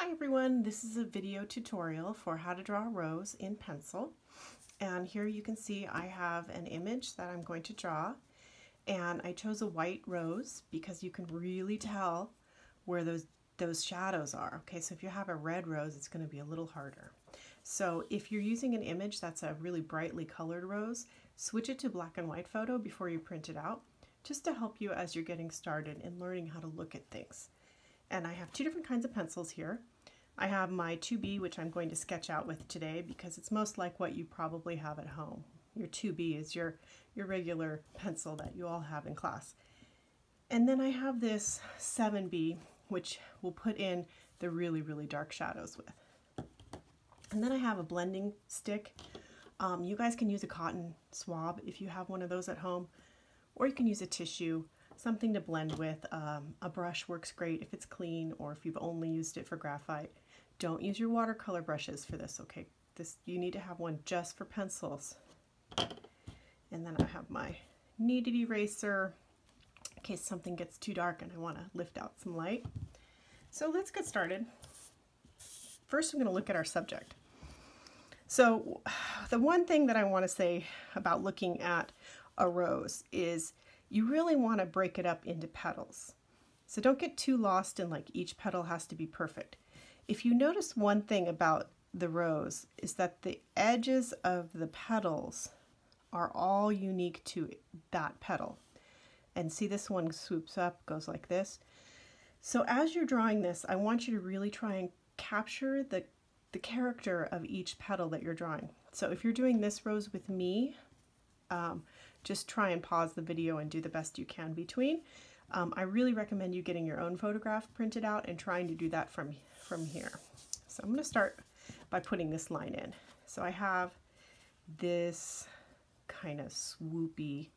Hi everyone, this is a video tutorial for how to draw a rose in pencil. And here you can see I have an image that I'm going to draw, and I chose a white rose because you can really tell where those shadows are. Okay, so if you have a red rose, it's going to be a little harder. So if you're using an image that's a really brightly colored rose, switch it to black and white photo before you print it out, just to help you as you're getting started in learning how to look at things. And I have two different kinds of pencils here. I have my 2B, which I'm going to sketch out with today because it's most like what you probably have at home. Your 2B is your regular pencil that you all have in class. And then I have this 7B, which we'll put in the really, really dark shadows with. And then I have a blending stick. You guys can use a cotton swab if you have one of those at home, or you can use a tissue, something to blend with. A brush works great if it's clean or if you've only used it for graphite. Don't use your watercolor brushes for this, okay? You need to have one just for pencils. And then I have my kneaded eraser in case something gets too dark and I want to lift out some light. So let's get started. First, I'm going to look at our subject. So the one thing that I want to say about looking at a rose is you really want to break it up into petals. So don't get too lost in like each petal has to be perfect. If you notice one thing about the rose is that the edges of the petals are all unique to that petal. And see, this one swoops up, goes like this. So as you're drawing this, I want you to really try and capture the character of each petal that you're drawing. So if you're doing this rose with me, just try and pause the video and do the best you can between. I really recommend you getting your own photograph printed out and trying to do that from here. So I'm going to start by putting this line in. So I have this kind of swoopy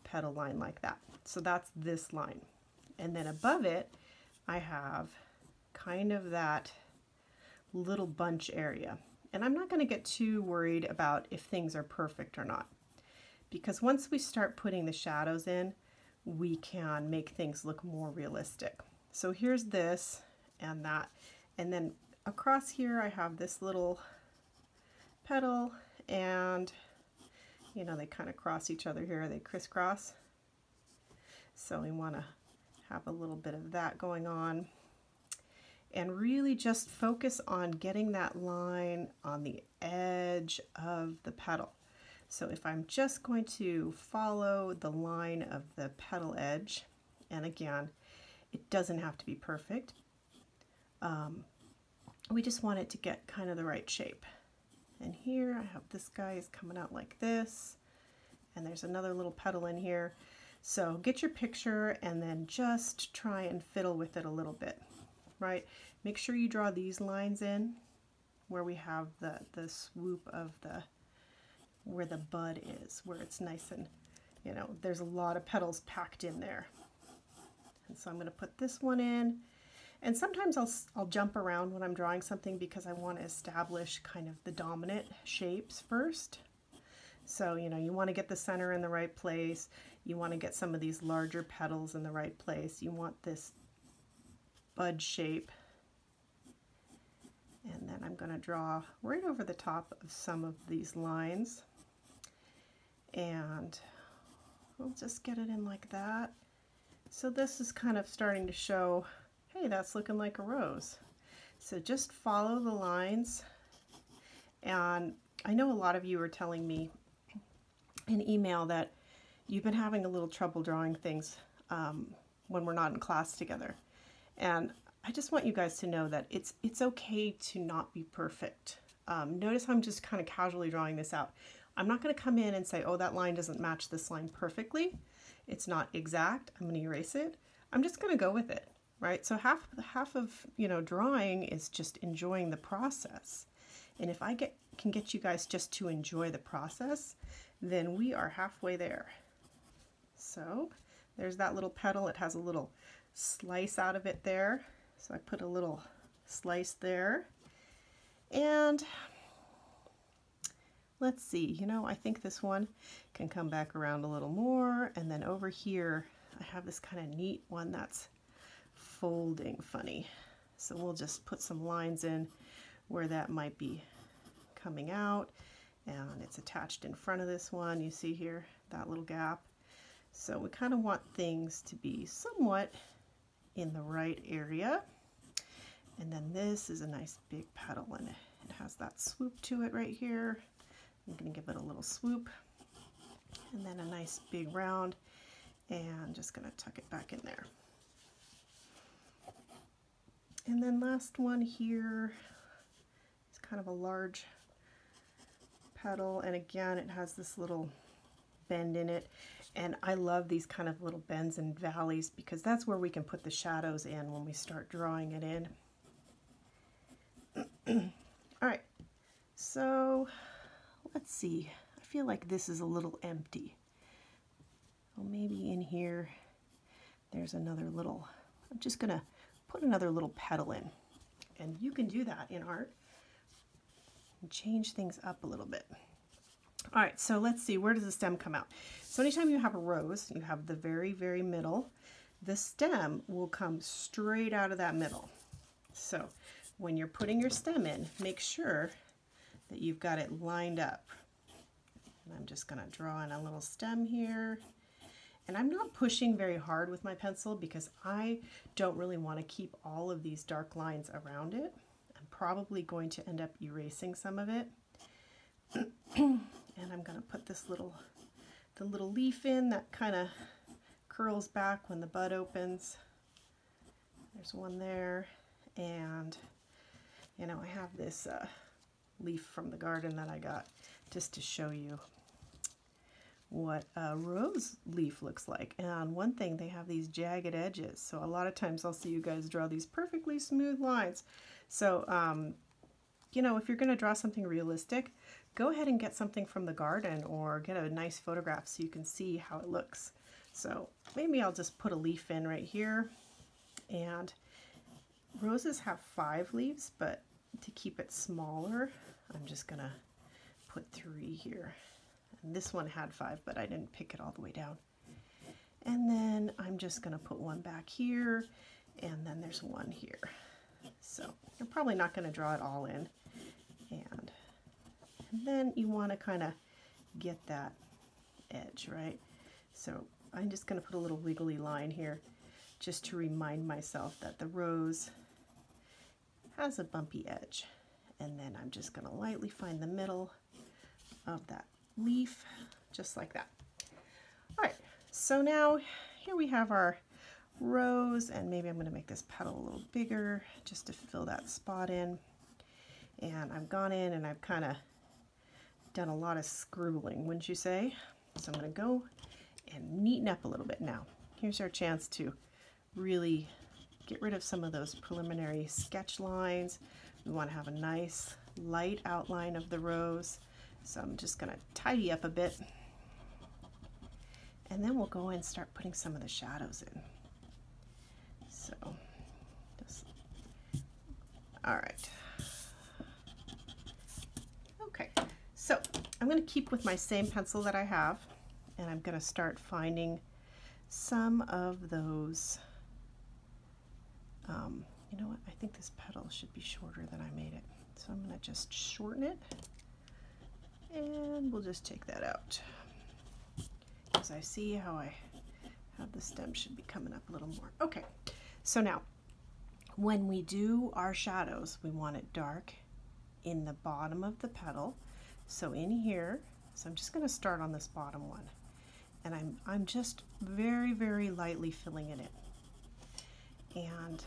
petal line like that. So that's this line. And then above it, I have kind of that little bunch area. And I'm not going to get too worried about if things are perfect or not, because once we start putting the shadows in, we can make things look more realistic. So here's this and that, and then across here I have this little petal, and you know, they kind of cross each other here, they crisscross. So we want to have a little bit of that going on, and really just focus on getting that line on the edge of the petal. So if I'm just going to follow the line of the petal edge, and again, it doesn't have to be perfect. We just want it to get kind of the right shape. And here I have this guy is coming out like this, and there's another little petal in here. So get your picture and then just try and fiddle with it a little bit, right? Make sure you draw these lines in where we have the swoop of where the bud is, where it's nice and, you know, there's a lot of petals packed in there. And so I'm going to put this one in, and sometimes I'll jump around when I'm drawing something because I want to establish kind of the dominant shapes first. So, you know, you want to get the center in the right place, you want to get some of these larger petals in the right place, you want this bud shape. And then I'm going to draw right over the top of some of these lines, and we'll just get it in like that. So this is kind of starting to show, hey, that's looking like a rose. So just follow the lines. And I know a lot of you are telling me in email that you've been having a little trouble drawing things when we're not in class together. And I just want you guys to know that it's okay to not be perfect. Notice I'm just kind of casually drawing this out. I'm not going to come in and say, oh, that line doesn't match this line perfectly. It's not exact. I'm going to erase it. I'm just going to go with it, right? So half of, you know, drawing is just enjoying the process. And if I can get you guys just to enjoy the process, then we are halfway there. So there's that little petal. It has a little slice out of it there. So I put a little slice there. And let's see, you know, I think this one can come back around a little more. And then over here, I have this kind of neat one that's folding funny. So we'll just put some lines in where that might be coming out, and it's attached in front of this one. You see here, that little gap. So we kind of want things to be somewhat in the right area. And then this is a nice big petal, and it has that swoop to it right here. I'm going to give it a little swoop, and then a nice big round, and I'm just going to tuck it back in there. And then last one here, it's kind of a large petal, and again it has this little bend in it, and I love these kind of little bends and valleys because that's where we can put the shadows in when we start drawing it in. All right, so let's see, I feel like this is a little empty. Well, maybe in here there's another little, I'm just gonna put another little petal in, and you can do that in art and change things up a little bit. All right, so let's see, where does the stem come out? So anytime you have a rose, you have the very, very middle, the stem will come straight out of that middle. So when you're putting your stem in, make sure that you've got it lined up. And I'm just gonna draw in a little stem here. And I'm not pushing very hard with my pencil because I don't really want to keep all of these dark lines around it. I'm probably going to end up erasing some of it. And I'm going to put this the little leaf in that kind of curls back when the bud opens. There's one there, and you know, I have this leaf from the garden that I got just to show you what a rose leaf looks like. And on one thing, they have these jagged edges, so a lot of times I'll see you guys draw these perfectly smooth lines. So you know, if you're going to draw something realistic, go ahead and get something from the garden or get a nice photograph so you can see how it looks. So maybe I'll just put a leaf in right here. And roses have 5 leaves, but to keep it smaller, I'm just going to put 3 here. And this one had 5, but I didn't pick it all the way down. And then I'm just going to put one back here, and then there's one here. So you're probably not going to draw it all in. And then you want to kind of get that edge, right? So I'm just going to put a little wiggly line here just to remind myself that the rose has a bumpy edge. And then I'm just going to lightly find the middle of that leaf, just like that. All right, so now here we have our rose, and maybe I'm going to make this petal a little bigger just to fill that spot in. And I've gone in and I've kind of done a lot of scribbling, wouldn't you say? So I'm going to go and neaten up a little bit now. Here's our chance to really get rid of some of those preliminary sketch lines. We want to have a nice light outline of the rose. So I'm just going to tidy up a bit. And then we'll go and start putting some of the shadows in. So, just, all right. Okay, so I'm going to keep with my same pencil that I have, and I'm going to start finding some of those, you know what, I think this petal should be shorter than I made it. So I'm going to just shorten it, and we'll just take that out. Because I see how I have the stem should be coming up a little more. Okay, so now when we do our shadows, we want it dark in the bottom of the petal. So in here, so I'm just going to start on this bottom one, and I'm just very, very lightly filling it in. And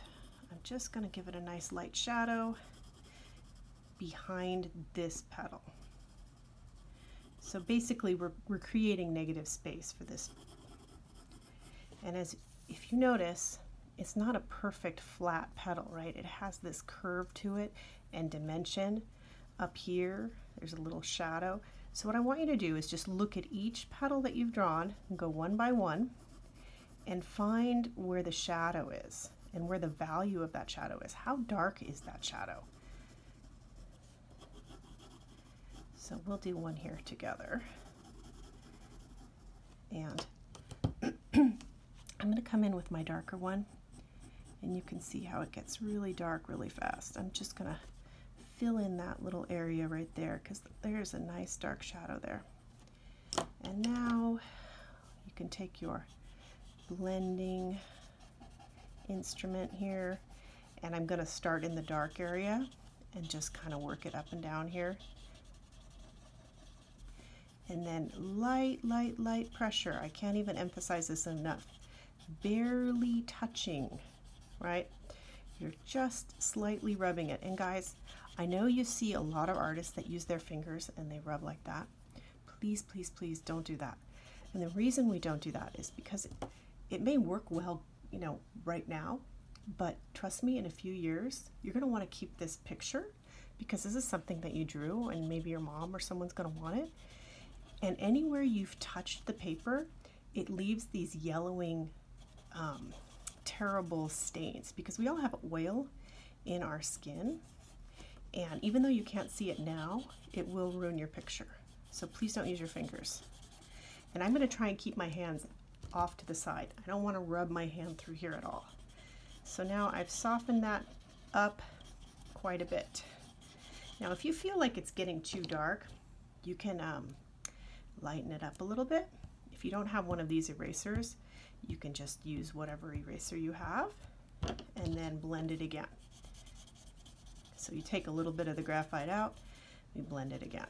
I'm just going to give it a nice light shadow behind this petal. So basically we're creating negative space for this. And if you notice, it's not a perfect flat petal, right? It has this curve to it and dimension. Up here, there's a little shadow. So what I want you to do is just look at each petal that you've drawn and go one by one and find where the shadow is and where the value of that shadow is. How dark is that shadow? So we'll do one here together. And I'm going to come in with my darker one And you can see how it gets really dark really fast. I'm just gonna fill in that little area right there because there's a nice dark shadow there. And now you can take your blending instrument here, and I'm gonna start in the dark area and just kind of work it up and down here. And then light, light, light pressure. I can't even emphasize this enough. Barely touching, right? You're just slightly rubbing it. And guys, I know you see a lot of artists that use their fingers and they rub like that. Please, please, please don't do that. And the reason we don't do that is because it may work well, you know, right now, but trust me, in a few years, you're gonna wanna keep this picture because this is something that you drew and maybe your mom or someone's gonna want it. And anywhere you've touched the paper, it leaves these yellowing, terrible stains because we all have oil in our skin. And even though you can't see it now, it will ruin your picture. So please don't use your fingers. And I'm gonna try and keep my hands off to the side. I don't wanna rub my hand through here at all. So now I've softened that up quite a bit. Now, if you feel like it's getting too dark, you can lighten it up a little bit. If you don't have one of these erasers, you can just use whatever eraser you have and then blend it again. So you take a little bit of the graphite out, we blend it again.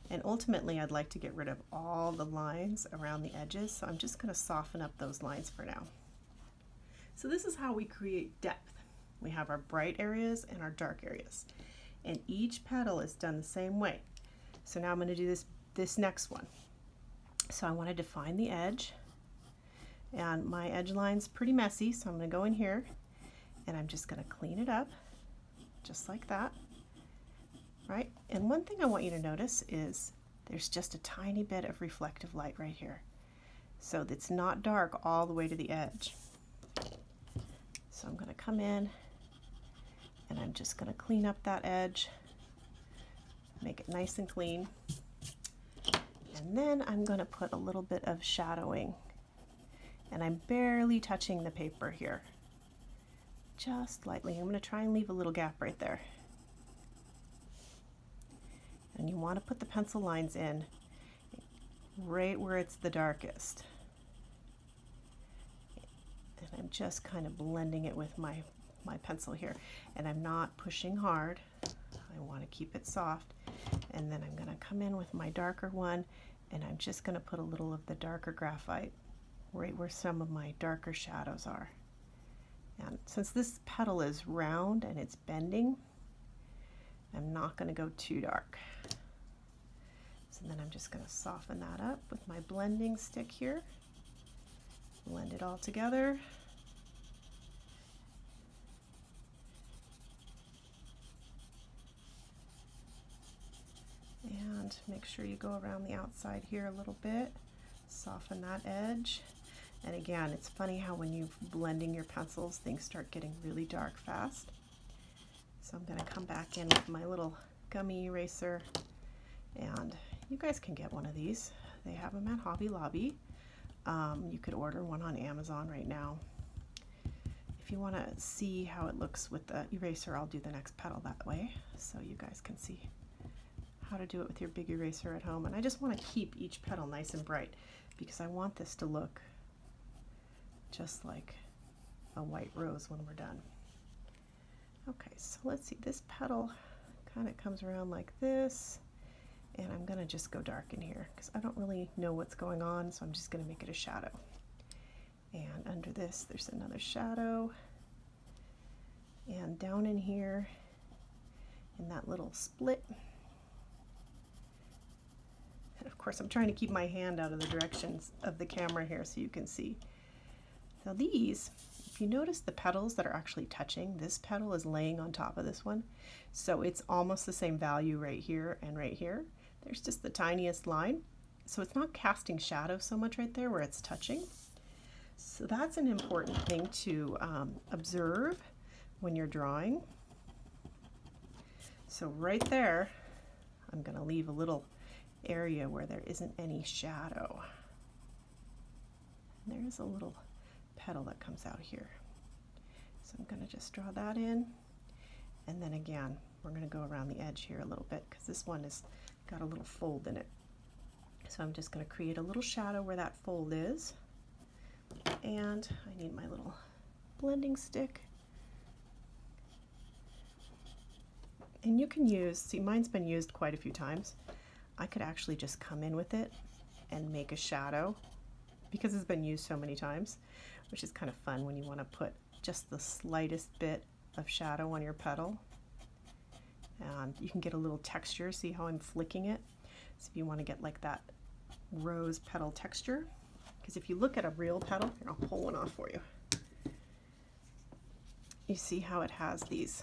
And ultimately, I'd like to get rid of all the lines around the edges, so I'm just going to soften up those lines for now. So this is how we create depth. We have our bright areas and our dark areas. And each petal is done the same way. So now I'm going to do this next one. So I want to define the edge. And my edge line's pretty messy, so I'm going to go in here and I'm just going to clean it up, just like that. Right? And one thing I want you to notice is there's just a tiny bit of reflective light right here. So it's not dark all the way to the edge. So I'm going to come in and I'm just going to clean up that edge, make it nice and clean. And then I'm going to put a little bit of shadowing. And I'm barely touching the paper here. Just lightly. I'm going to try and leave a little gap right there. And you want to put the pencil lines in right where it's the darkest. And I'm just kind of blending it with my pencil here. And I'm not pushing hard. I want to keep it soft. And then I'm going to come in with my darker one, and I'm just going to put a little of the darker graphite right where some of my darker shadows are. And since this petal is round and it's bending, I'm not going to go too dark. So then I'm just going to soften that up with my blending stick here. Blend it all together. And make sure you go around the outside here a little bit. Soften that edge. And again, it's funny how when you're blending your pencils, things start getting really dark fast. So I'm going to come back in with my little gummy eraser, and you guys can get one of these. They have them at Hobby Lobby. You could order one on Amazon right now. If you want to see how it looks with the eraser, I'll do the next petal that way so you guys can see how to do it with your big eraser at home. And I just want to keep each petal nice and bright because I want this to look just like a white rose when we're done. Okay, so let's see, this petal kind of comes around like this, and I'm going to just go dark in here because I don't really know what's going on, so I'm just going to make it a shadow. And under this, there's another shadow. And down in here, in that little split. And of course, I'm trying to keep my hand out of the directions of the camera here so you can see. Now these, if you notice the petals that are actually touching, this petal is laying on top of this one. So it's almost the same value right here and right here. There's just the tiniest line. So it's not casting shadow so much right there where it's touching. So that's an important thing to observe when you're drawing. So right there, I'm going to leave a little area where there isn't any shadow. And there's a little petal that comes out here. So I'm going to just draw that in, and then again we're going to go around the edge here a little bit because this one has got a little fold in it. So I'm just going to create a little shadow where that fold is, and I need my little blending stick. And you can use, see, mine's been used quite a few times. I could actually just come in with it and make a shadow because it's been used so many times, which is kind of fun when you want to put just the slightest bit of shadow on your petal. And you can get a little texture. See how I'm flicking it? So if you want to get like that rose petal texture, because if you look at a real petal, here, I'll pull one off for you. You see how it has these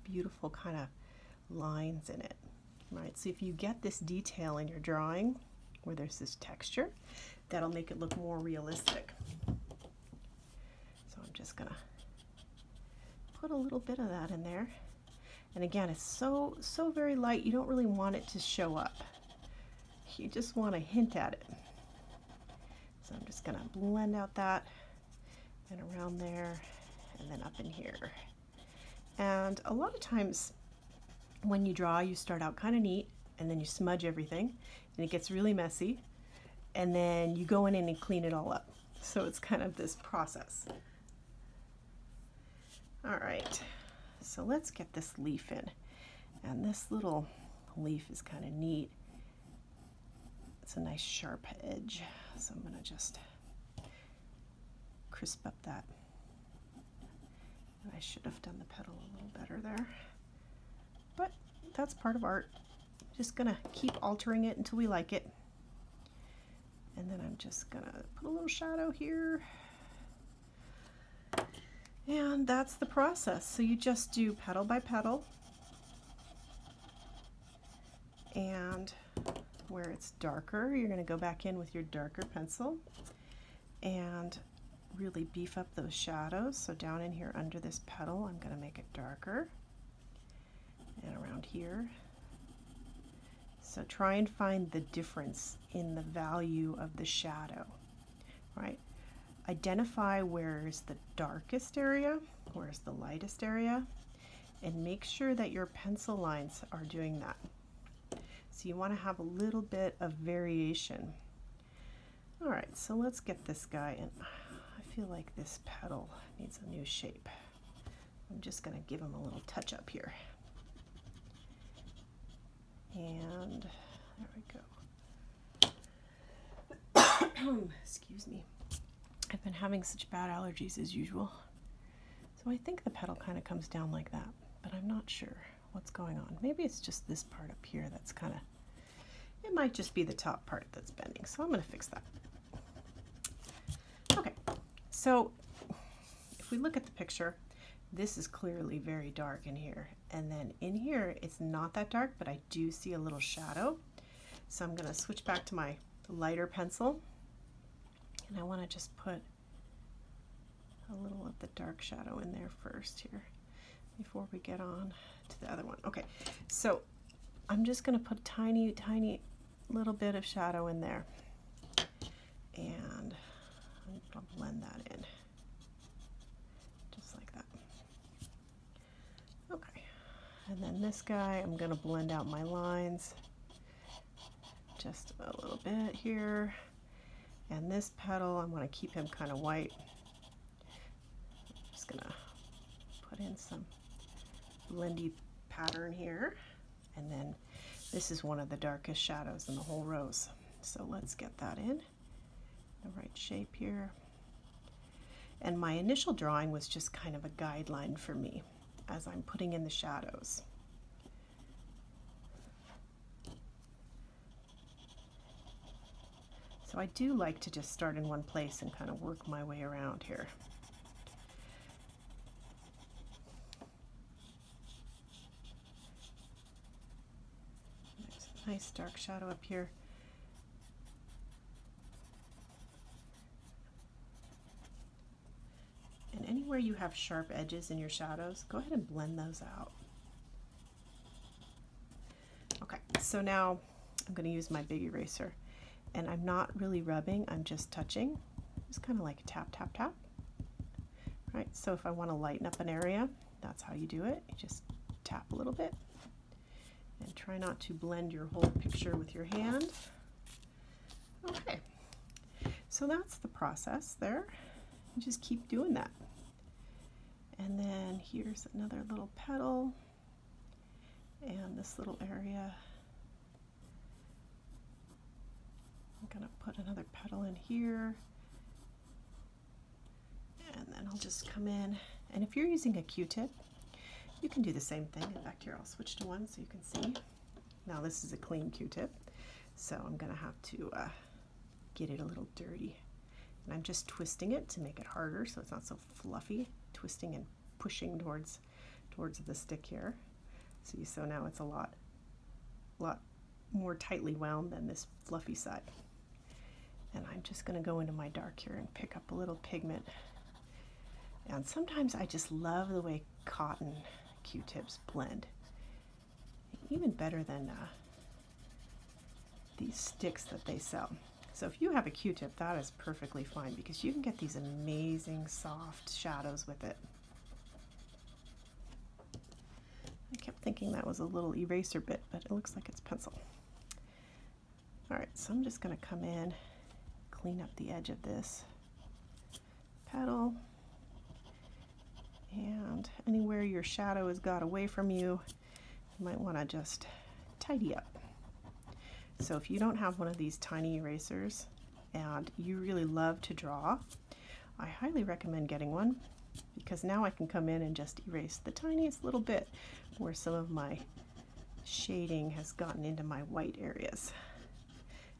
beautiful kind of lines in it, right? So if you get this detail in your drawing where there's this texture, that'll make it look more realistic. So I'm just gonna put a little bit of that in there. And again, it's so very light, you don't really want it to show up. You just want to hint at it. So I'm just gonna blend out that and around there and then up in here. And a lot of times when you draw, you start out kind of neat and then you smudge everything and it gets really messy, and then you go in and clean it all up. So it's kind of this process. All right, so let's get this leaf in. And this little leaf is kind of neat. It's a nice sharp edge. So I'm gonna just crisp up that. And I should have done the petal a little better there, but that's part of art. Just gonna keep altering it until we like it. And then I'm just gonna put a little shadow here. And that's the process. So you just do petal by petal. And where it's darker, you're gonna go back in with your darker pencil and really beef up those shadows. So down in here under this petal, I'm gonna make it darker. And around here. So try and find the difference in the value of the shadow, right? Identify where's the darkest area, where's the lightest area, and make sure that your pencil lines are doing that. So you want to have a little bit of variation. All right, so let's get this guy in. I feel like this petal needs a new shape. I'm just going to give him a little touch up here. And there we go. Excuse me. I've been having such bad allergies as usual. So I think the petal kind of comes down like that, but I'm not sure what's going on. Maybe it's just this part up here that's kind of, it might just be the top part that's bending. So I'm going to fix that. Okay, so if we look at the picture, this is clearly very dark in here. And then in here, it's not that dark, but I do see a little shadow. So I'm going to switch back to my lighter pencil. And I want to just put a little of the dark shadow in there first here before we get on to the other one. Okay, so I'm just going to put tiny little bit of shadow in there. And I'll blend that in. Just like that. Okay, and then this guy, I'm going to blend out my lines just a little bit here. And this petal, I'm going to keep him kind of white. I'm just going to put in some blendy pattern here. And then this is one of the darkest shadows in the whole rose. So let's get that in the right shape here. And my initial drawing was just kind of a guideline for me as I'm putting in the shadows. So I do like to just start in one place and kind of work my way around here. There's a nice dark shadow up here. And anywhere you have sharp edges in your shadows, go ahead and blend those out. Okay, so now I'm going to use my big eraser. And I'm not really rubbing, I'm just touching. Just kind of like tap, tap, tap Right, so if I want to lighten up an area, that's how you do it. You just tap a little bit and try not to blend your whole picture with your hand. Okay, so that's the process there. You just keep doing that. And then here's another little petal and this little area. I'm gonna put another petal in here. And then I'll just come in, and if you're using a Q-tip, you can do the same thing. In fact, here, I'll switch to one so you can see. Now this is a clean Q-tip, so I'm gonna have to get it a little dirty. And I'm just twisting it to make it harder so it's not so fluffy, twisting and pushing towards the stick here. See, so now it's a lot more tightly wound than this fluffy side. And I'm just gonna go into my dark here and pick up a little pigment. And sometimes I just love the way cotton Q-tips blend, even better than these sticks that they sell. So if you have a Q-tip, that is perfectly fine because you can get these amazing soft shadows with it. I kept thinking that was a little eraser bit, but it looks like it's pencil. All right, so I'm just gonna come in, clean up the edge of this petal. And anywhere your shadow has got away from you, you might want to just tidy up. So if you don't have one of these tiny erasers and you really love to draw, I highly recommend getting one because now I can come in and just erase the tiniest little bit where some of my shading has gotten into my white areas.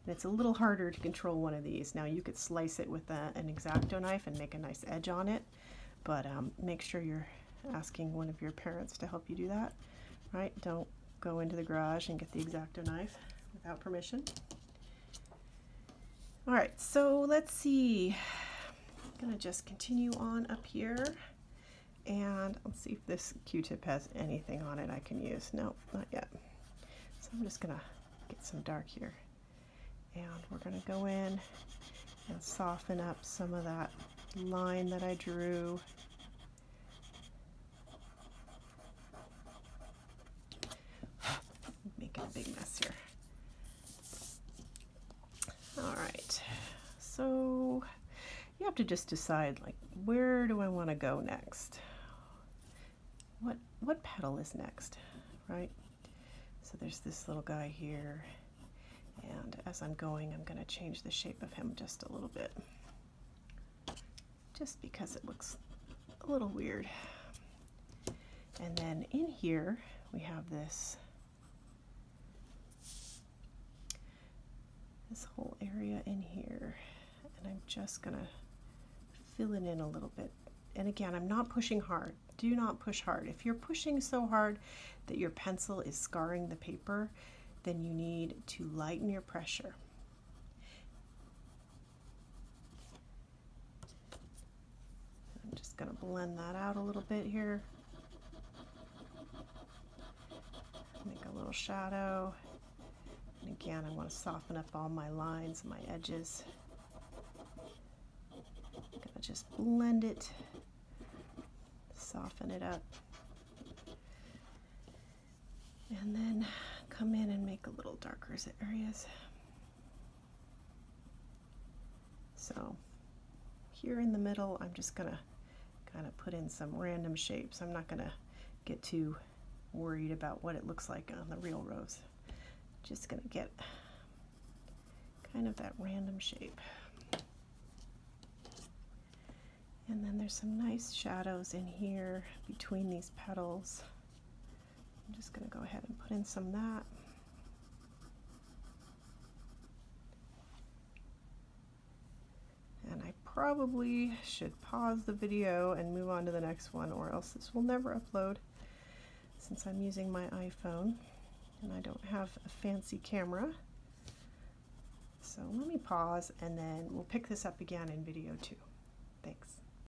And it's a little harder to control one of these. Now you could slice it with an X-Acto knife and make a nice edge on it. But make sure you're asking one of your parents to help you do that, right? Don't go into the garage and get the X-Acto knife without permission. All right, so let's see. I'm gonna just continue on up here and let's see if this Q-tip has anything on it I can use. No, not yet. So I'm just gonna get some dark here. And we're gonna go in and soften up some of that line that I drew. Making a big mess here. All right, so you have to just decide, like, where do I want to go next? What petal is next, right? So there's this little guy here, and as I'm going, I'm going to change the shape of him just a little bit, just because it looks a little weird. And then in here we have this whole area in here, and I'm just gonna fill it in a little bit. And again, I'm not pushing hard. Do not push hard. If you're pushing so hard that your pencil is scarring the paper, then you need to lighten your pressure. I'm just gonna blend that out a little bit here. Make a little shadow. And again, I want to soften up all my lines and my edges. I'm gonna just blend it, soften it up, and then come in and make a little darker areas. So here in the middle, I'm just gonna kind of put in some random shapes. I'm not gonna get too worried about what it looks like on the real rose. Just gonna get kind of that random shape. And then there's some nice shadows in here between these petals. I'm just gonna go ahead and put in some of that. And I probably should pause the video and move on to the next one, or else this will never upload since I'm using my iPhone. And I don't have a fancy camera. So let me pause and then we'll pick this up again in video 2. Thanks.